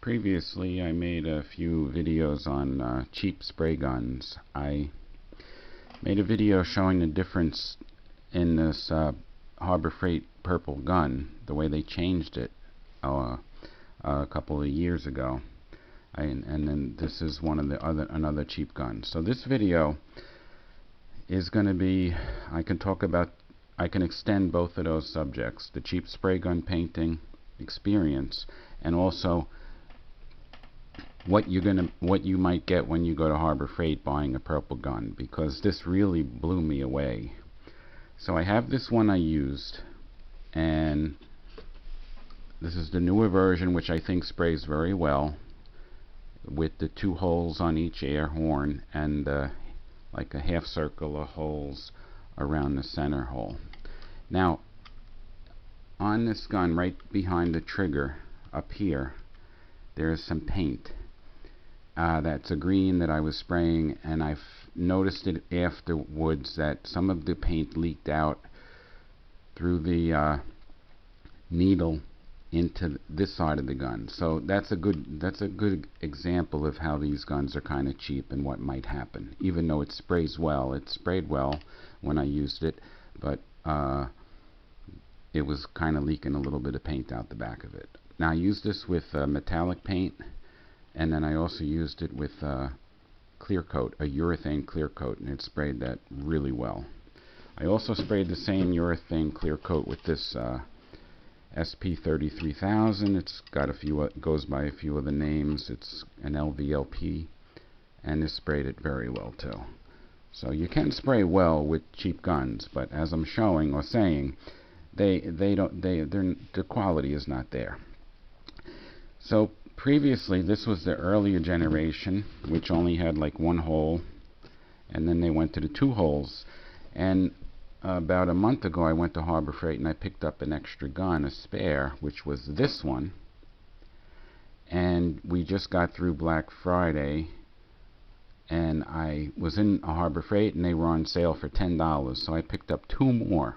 Previously I made a few videos on cheap spray guns. I made a video showing the difference in this Harbor Freight purple gun, the way they changed it a couple of years ago. And then this is another cheap gun. So this video is going to be, I can extend both of those subjects, the cheap spray gun painting experience, and also what you might get when you go to Harbor Freight buying a purple gun, because this really blew me away. So I have this one I used, and this is the newer version, which I think sprays very well, with the 2 holes on each air horn and like a half circle of holes around the center hole. Now on this gun, right behind the trigger up here, there's some paint that's a green that I was spraying, and I've noticed it afterwards that some of the paint leaked out through the needle into this side of the gun. So that's a good example of how these guns are kind of cheap and what might happen. Even though it sprays well, it sprayed well when I used it, but it was kind of leaking a little bit of paint out the back of it. Now I used this with metallic paint, and then I also used it with clear coat, a urethane clear coat, and it sprayed that really well. I also sprayed the same urethane clear coat with this SP33000. It's got goes by a few of the names. It's an LVLP, and this sprayed it very well too. So you can spray well with cheap guns, but as I'm showing or saying, the quality is not there. So previously, this was the earlier generation, which only had like 1 hole, and then they went to the 2 holes. And about a month ago, I went to Harbor Freight and I picked up an extra gun, a spare, which was this one. And we just got through Black Friday, and I was in a Harbor Freight and they were on sale for $10. So I picked up 2 more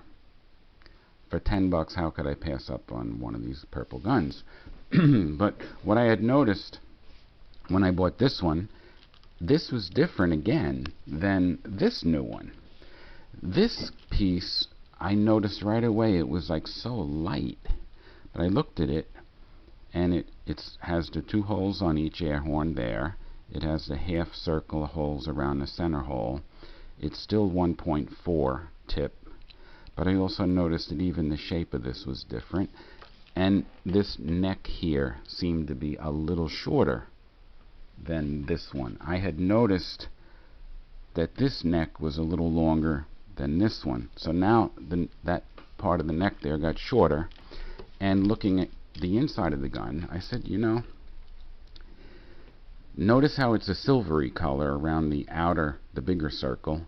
for $10. How could I pass up on one of these purple guns? But what I had noticed when I bought this one, this was different again than this new one. This piece, I noticed right away, it was like so light. But I looked at it, and it has the 2 holes on each air horn there. It has the half circle of holes around the center hole. It's still 1.4 tip. But I also noticed that even the shape of this was different. And this neck here seemed to be a little shorter than this one. I had noticed that this neck was a little longer than this one. So now that part of the neck there got shorter. And looking at the inside of the gun, I said, notice how it's a silvery color around the outer, the bigger circle,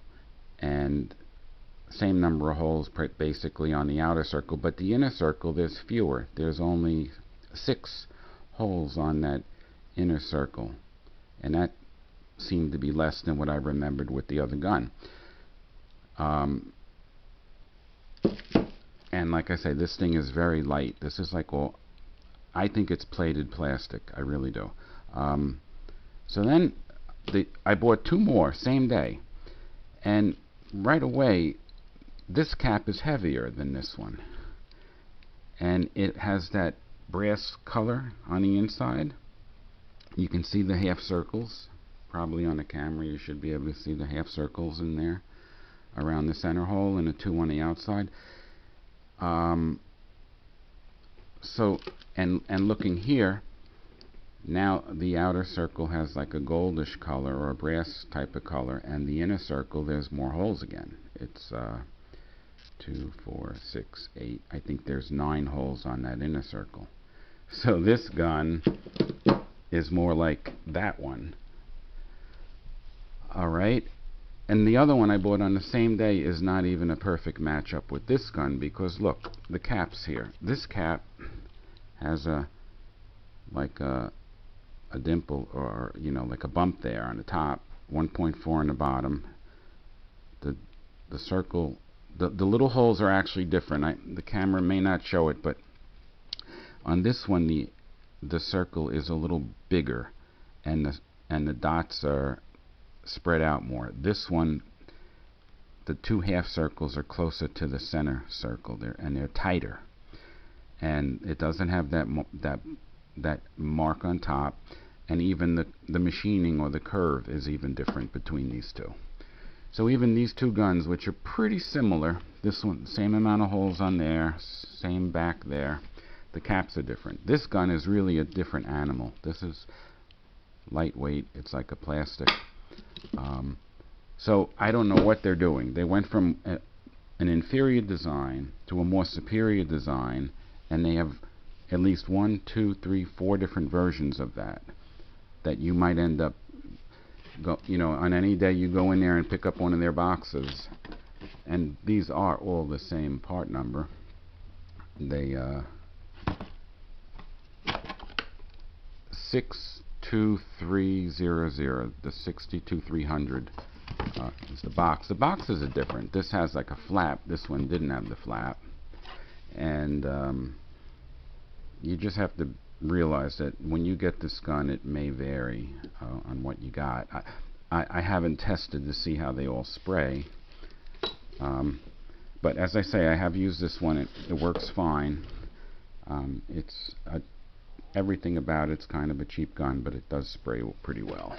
and same number of holes basically on the outer circle, but the inner circle there's fewer. There's only 6 holes on that inner circle, and that seemed to be less than what I remembered with the other gun. And like I say, this thing is very light. This is like, well, I think it's plated plastic. I really do. So then I bought 2 more same day, and right away this cap is heavier than this one, and it has that brass color on the inside. You can see the half circles. Probably on the camera you should be able to see the half circles in there around the center hole, and the 2 on the outside. So and looking here, now the outer circle has like a goldish color or a brass type of color, and the inner circle there's more holes again. It's 2, 4, 6, 8. I think there's 9 holes on that inner circle. So this gun is more like that one. Alright, and the other one I bought on the same day is not even a perfect matchup with this gun, because look, the cap's here. This cap has like a dimple, or like a bump there on the top, 1.4 on the bottom. The circle, the little holes are actually different. The camera may not show it, but on this one the circle is a little bigger, and the dots are spread out more. This one, the two half circles are closer to the center circle there, and they're tighter, and it doesn't have that mark on top, and even the machining or the curve is even different between these two. So even these two guns, which are pretty similar, this one, same amount of holes on there, same back there, the caps are different. This gun is really a different animal. This is lightweight, it's like a plastic. So I don't know what they're doing. They went from an inferior design to a more superior design, and they have at least 1, 2, 3, 4 different versions of that you might end up on any day you go in there and pick up one of their boxes, and these are all the same part number. They 62300, the 62300 is the box. The boxes are different. This has like a flap. This one didn't have the flap, and you just have to realize that when you get this gun, it may vary on what you got. I haven't tested to see how they all spray, but as I say, I have used this one. It works fine. Everything about it's kind of a cheap gun, but it does spray pretty well.